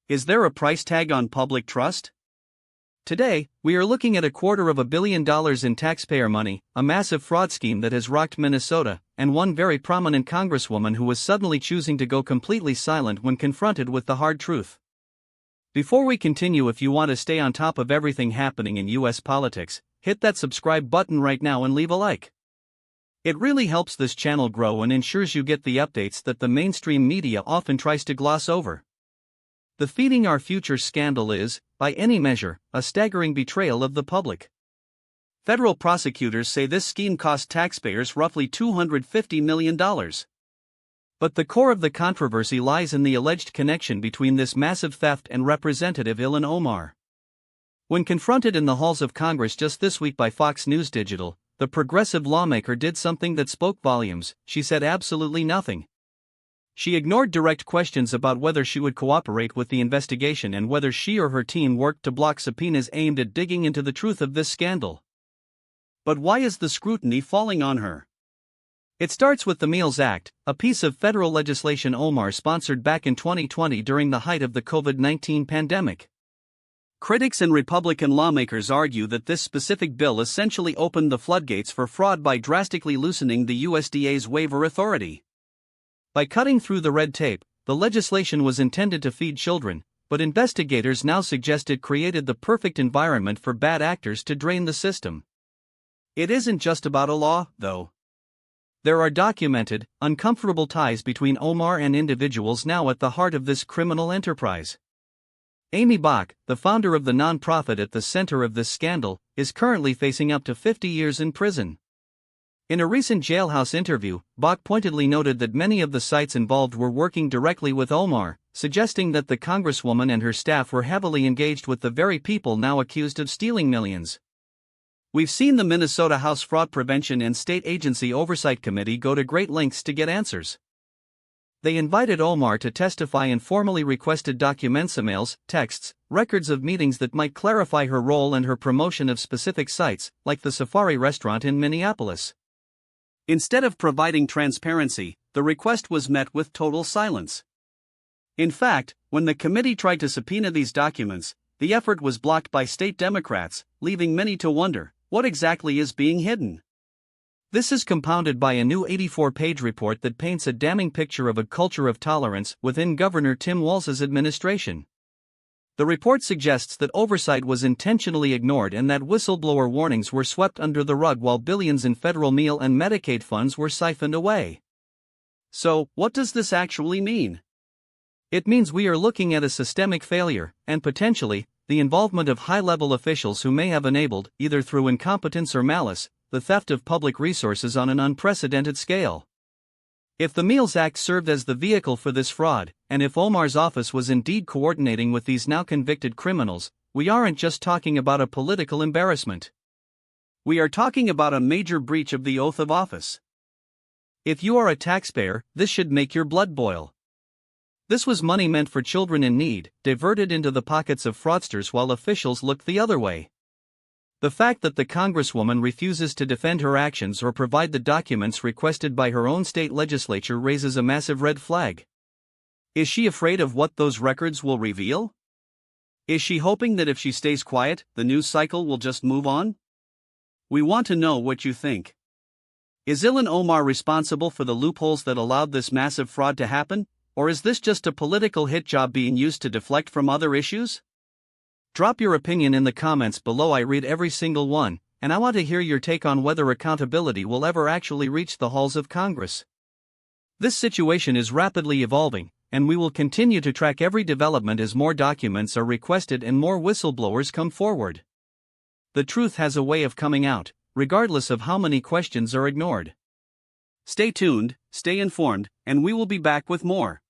Is there a price tag on public trust? Today, we are looking at $250 million in taxpayer money, a massive fraud scheme that has rocked Minnesota, and one very prominent congresswoman who was suddenly choosing to go completely silent when confronted with the hard truth. Before we continue, if you want to stay on top of everything happening in US politics, hit that subscribe button right now and leave a like. It really helps this channel grow and ensures you get the updates that the mainstream media often tries to gloss over. The Feeding Our Future scandal is, by any measure, a staggering betrayal of the public. Federal prosecutors say this scheme cost taxpayers roughly $250 million. But the core of the controversy lies in the alleged connection between this massive theft and Representative Ilhan Omar. When confronted in the halls of Congress just this week by Fox News Digital, the progressive lawmaker did something that spoke volumes. She said absolutely nothing. She ignored direct questions about whether she would cooperate with the investigation and whether she or her team worked to block subpoenas aimed at digging into the truth of this scandal. But why is the scrutiny falling on her? It starts with the Meals Act, a piece of federal legislation Omar sponsored back in 2020 during the height of the COVID-19 pandemic. Critics and Republican lawmakers argue that this specific bill essentially opened the floodgates for fraud by drastically loosening the USDA's waiver authority. By cutting through the red tape, the legislation was intended to feed children, but investigators now suggest it created the perfect environment for bad actors to drain the system. It isn't just about a law, though. There are documented, uncomfortable ties between Omar and individuals now at the heart of this criminal enterprise. Amy Bach, the founder of the nonprofit at the center of this scandal, is currently facing up to 50 years in prison. In a recent jailhouse interview, Bach pointedly noted that many of the sites involved were working directly with Omar, suggesting that the congresswoman and her staff were heavily engaged with the very people now accused of stealing millions. We've seen the Minnesota House Fraud Prevention and State Agency Oversight Committee go to great lengths to get answers. They invited Omar to testify and formally requested documents, emails, texts, records of meetings that might clarify her role and her promotion of specific sites, like the Safari restaurant in Minneapolis. Instead of providing transparency, the request was met with total silence. In fact, when the committee tried to subpoena these documents, the effort was blocked by state Democrats, leaving many to wonder, what exactly is being hidden? This is compounded by a new 84-page report that paints a damning picture of a culture of tolerance within Governor Tim Walz's administration. The report suggests that oversight was intentionally ignored and that whistleblower warnings were swept under the rug while billions in federal meal and Medicaid funds were siphoned away. So, what does this actually mean? It means we are looking at a systemic failure, and potentially, the involvement of high-level officials who may have enabled, either through incompetence or malice, the theft of public resources on an unprecedented scale. If the Meals Act served as the vehicle for this fraud, and if Omar's office was indeed coordinating with these now convicted criminals, we aren't just talking about a political embarrassment. We are talking about a major breach of the oath of office. If you are a taxpayer, this should make your blood boil. This was money meant for children in need, diverted into the pockets of fraudsters while officials looked the other way. The fact that the congresswoman refuses to defend her actions or provide the documents requested by her own state legislature raises a massive red flag. Is she afraid of what those records will reveal? Is she hoping that if she stays quiet, the news cycle will just move on? We want to know what you think. Is Ilhan Omar responsible for the loopholes that allowed this massive fraud to happen, or is this just a political hit job being used to deflect from other issues? Drop your opinion in the comments below. I read every single one, and I want to hear your take on whether accountability will ever actually reach the halls of Congress. This situation is rapidly evolving, and we will continue to track every development as more documents are requested and more whistleblowers come forward. The truth has a way of coming out, regardless of how many questions are ignored. Stay tuned, stay informed, and we will be back with more.